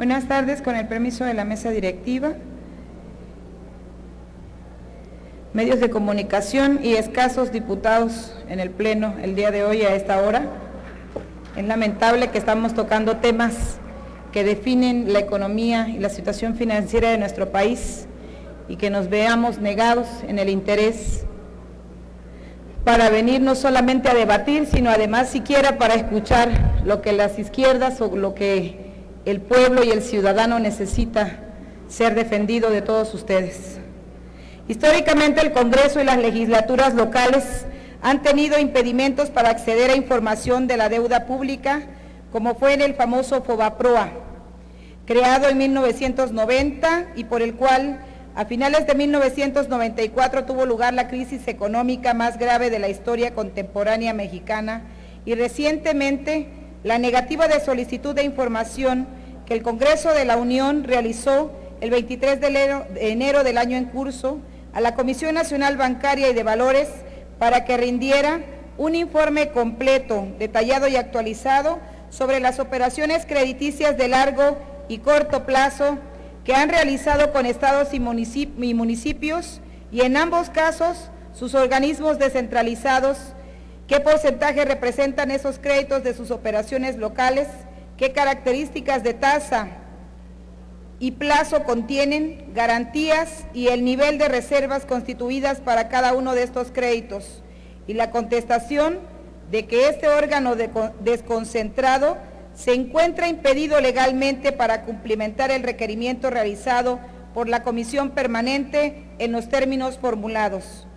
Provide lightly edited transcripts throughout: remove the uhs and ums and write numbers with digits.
Buenas tardes, con el permiso de la mesa directiva, medios de comunicación y escasos diputados en el pleno el día de hoy a esta hora. Es lamentable que estamos tocando temas que definen la economía y la situación financiera de nuestro país y que nos veamos negados en el interés para venir no solamente a debatir, sino además siquiera para escuchar lo que las izquierdas o lo que el pueblo y el ciudadano necesita ser defendido de todos ustedes. Históricamente el Congreso y las legislaturas locales han tenido impedimentos para acceder a información de la deuda pública, como fue en el famoso FOBAPROA, creado en 1990 y por el cual a finales de 1994 tuvo lugar la crisis económica más grave de la historia contemporánea mexicana y recientemente la negativa de solicitud de información que el Congreso de la Unión realizó el 23 de enero del año en curso a la Comisión Nacional Bancaria y de Valores para que rindiera un informe completo, detallado y actualizado sobre las operaciones crediticias de largo y corto plazo que han realizado con estados y municipios y en ambos casos sus organismos descentralizados, qué porcentaje representan esos créditos de sus operaciones locales, qué características de tasa y plazo contienen, garantías y el nivel de reservas constituidas para cada uno de estos créditos, y la contestación de que este órgano desconcentrado se encuentra impedido legalmente para cumplimentar el requerimiento realizado por la Comisión Permanente en los términos formulados.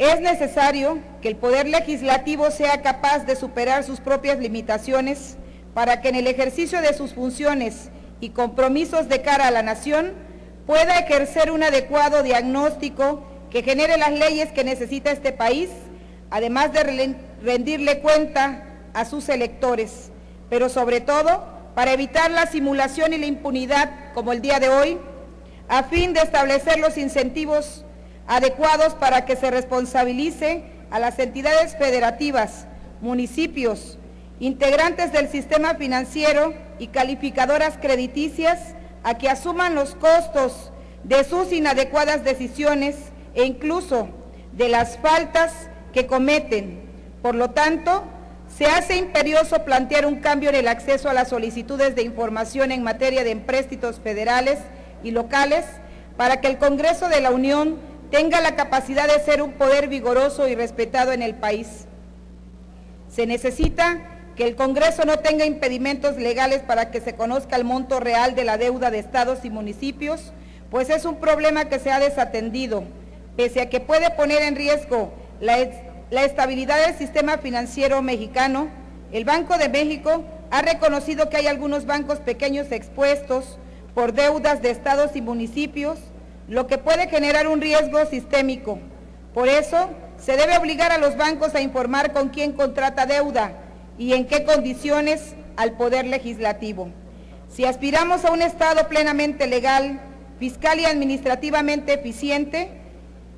Es necesario que el Poder Legislativo sea capaz de superar sus propias limitaciones para que en el ejercicio de sus funciones y compromisos de cara a la nación pueda ejercer un adecuado diagnóstico que genere las leyes que necesita este país, además de rendirle cuenta a sus electores, pero sobre todo para evitar la simulación y la impunidad como el día de hoy, a fin de establecer los incentivos adecuados para que se responsabilice a las entidades federativas, municipios, integrantes del sistema financiero y calificadoras crediticias a que asuman los costos de sus inadecuadas decisiones e incluso de las faltas que cometen. Por lo tanto, se hace imperioso plantear un cambio en el acceso a las solicitudes de información en materia de empréstitos federales y locales para que el Congreso de la Unión tenga la capacidad de ser un poder vigoroso y respetado en el país. Se necesita que el Congreso no tenga impedimentos legales para que se conozca el monto real de la deuda de estados y municipios, pues es un problema que se ha desatendido, pese a que puede poner en riesgo la estabilidad del sistema financiero mexicano. El Banco de México ha reconocido que hay algunos bancos pequeños expuestos por deudas de estados y municipios, lo que puede generar un riesgo sistémico. Por eso, se debe obligar a los bancos a informar con quién contrata deuda y en qué condiciones al Poder Legislativo. Si aspiramos a un Estado plenamente legal, fiscal y administrativamente eficiente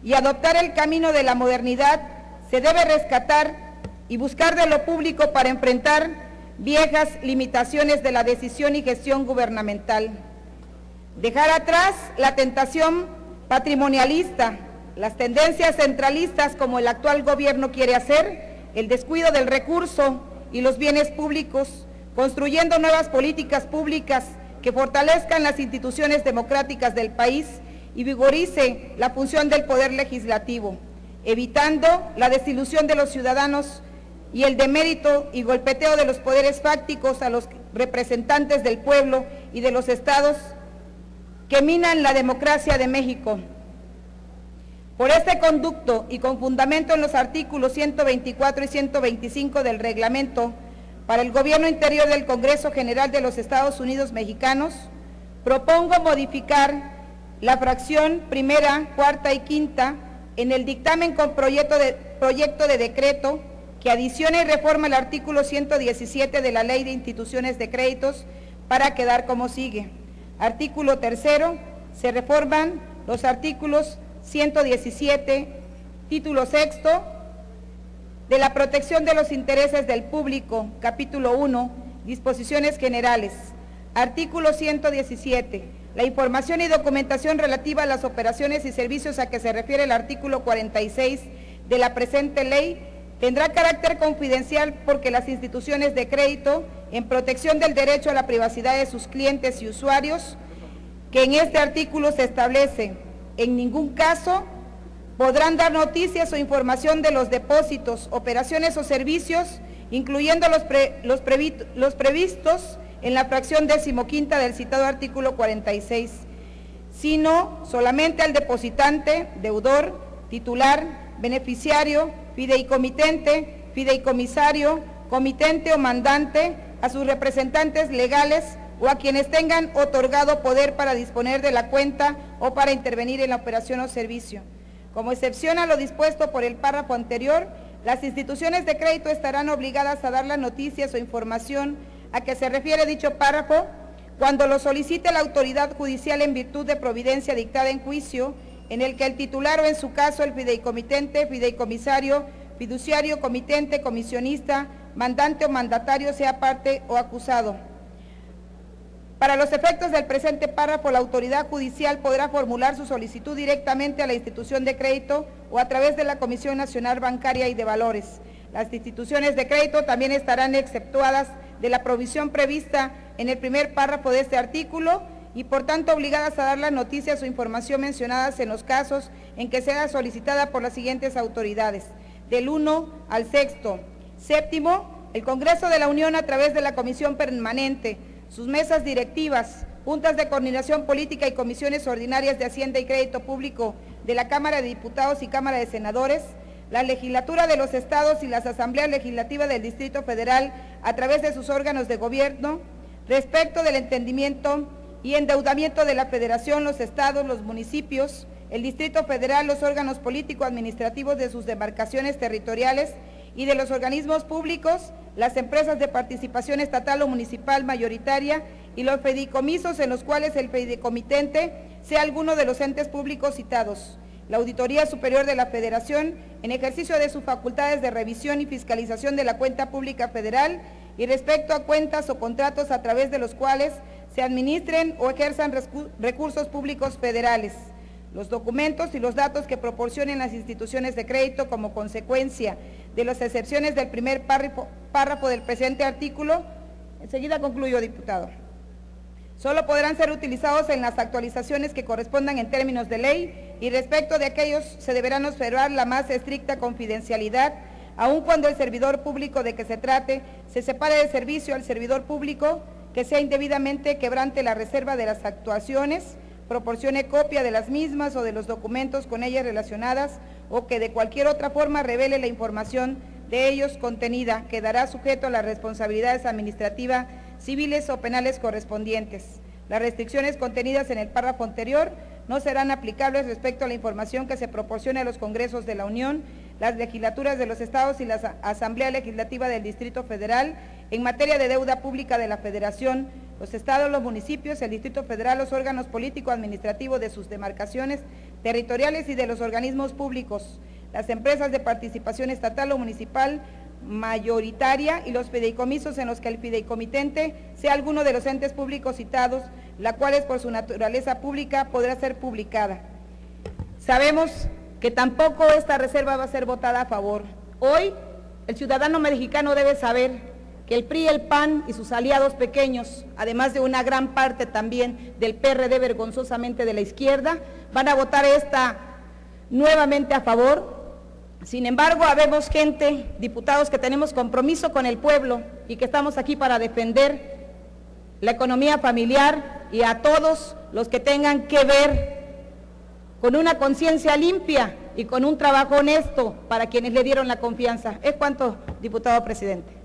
y adoptar el camino de la modernidad, se debe rescatar y buscar de lo público para enfrentar viejas limitaciones de la decisión y gestión gubernamental. Dejar atrás la tentación patrimonialista, las tendencias centralistas como el actual gobierno quiere hacer, el descuido del recurso y los bienes públicos, construyendo nuevas políticas públicas que fortalezcan las instituciones democráticas del país y vigorice la función del Poder Legislativo, evitando la desilusión de los ciudadanos y el demérito y golpeteo de los poderes fácticos a los representantes del pueblo y de los estados que minan la democracia de México. Por este conducto y con fundamento en los artículos 124 y 125 del Reglamento para el Gobierno Interior del Congreso General de los Estados Unidos Mexicanos, propongo modificar la fracción primera, cuarta y quinta en el dictamen con proyecto de decreto que adiciona y reforma el artículo 117 de la Ley de Instituciones de Créditos para quedar como sigue. Artículo tercero, se reforman los artículos 117, título sexto, de la protección de los intereses del público, capítulo 1, disposiciones generales. Artículo 117. La información y documentación relativa a las operaciones y servicios a que se refiere el artículo 46 de la presente ley tendrá carácter confidencial porque las instituciones de crédito, en protección del derecho a la privacidad de sus clientes y usuarios, que en este artículo se establece, en ningún caso podrán dar noticias o información de los depósitos, operaciones o servicios, incluyendo los previstos en la fracción 15ª del citado artículo 46, sino solamente al depositante, deudor, titular, beneficiario, fideicomitente, fideicomisario, comitente o mandante, a sus representantes legales o a quienes tengan otorgado poder para disponer de la cuenta o para intervenir en la operación o servicio. Como excepción a lo dispuesto por el párrafo anterior, las instituciones de crédito estarán obligadas a dar las noticias o información a que se refiere dicho párrafo cuando lo solicite la autoridad judicial en virtud de providencia dictada en juicio, en el que el titular o en su caso el fideicomitente, fideicomisario, fiduciario, comitente, comisionista, mandante o mandatario sea parte o acusado. Para los efectos del presente párrafo, la autoridad judicial podrá formular su solicitud directamente a la institución de crédito o a través de la Comisión Nacional Bancaria y de Valores. Las instituciones de crédito también estarán exceptuadas de la provisión prevista en el primer párrafo de este artículo y por tanto obligadas a dar las noticias o información mencionadas en los casos en que sea solicitada por las siguientes autoridades, del 1 al 6º. Séptimo, el Congreso de la Unión a través de la Comisión Permanente, sus mesas directivas, juntas de coordinación política y comisiones ordinarias de Hacienda y Crédito Público de la Cámara de Diputados y Cámara de Senadores, la legislatura de los estados y las asambleas legislativas del Distrito Federal a través de sus órganos de gobierno, respecto del entendimiento y endeudamiento de la Federación, los estados, los municipios, el Distrito Federal, los órganos político-administrativos de sus demarcaciones territoriales y de los organismos públicos, las empresas de participación estatal o municipal mayoritaria y los fideicomisos en los cuales el fideicomitente sea alguno de los entes públicos citados. La Auditoría Superior de la Federación, en ejercicio de sus facultades de revisión y fiscalización de la cuenta pública federal y respecto a cuentas o contratos a través de los cuales se administren o ejerzan recursos públicos federales. Los documentos y los datos que proporcionen las instituciones de crédito como consecuencia de las excepciones del primer párrafo del presente artículo, enseguida concluyo, diputado, solo podrán ser utilizados en las actualizaciones que correspondan en términos de ley y respecto de aquellos se deberán observar la más estricta confidencialidad, aun cuando el servidor público de que se trate se separe del servicio al servidor público que sea indebidamente quebrante la reserva de las actuaciones, proporcione copia de las mismas o de los documentos con ellas relacionadas o que de cualquier otra forma revele la información de ellos contenida, quedará sujeto a las responsabilidades administrativas, civiles o penales correspondientes. Las restricciones contenidas en el párrafo anterior no serán aplicables respecto a la información que se proporcione a los Congresos de la Unión, las legislaturas de los estados y la Asamblea Legislativa del Distrito Federal en materia de deuda pública de la Federación, los estados, los municipios, el Distrito Federal, los órganos político-administrativos de sus demarcaciones territoriales y de los organismos públicos, las empresas de participación estatal o municipal mayoritaria y los fideicomisos en los que el fideicomitente sea alguno de los entes públicos citados, la cual es por su naturaleza pública podrá ser publicada. Sabemos que tampoco esta reserva va a ser votada a favor. Hoy el ciudadano mexicano debe saber que el PRI, el PAN y sus aliados pequeños, además de una gran parte también del PRD vergonzosamente de la izquierda, van a votar esta nuevamente a favor. Sin embargo, habemos gente, diputados, que tenemos compromiso con el pueblo y que estamos aquí para defender la economía familiar y a todos los que tengan que ver con una conciencia limpia y con un trabajo honesto para quienes le dieron la confianza. Es cuanto, diputado presidente.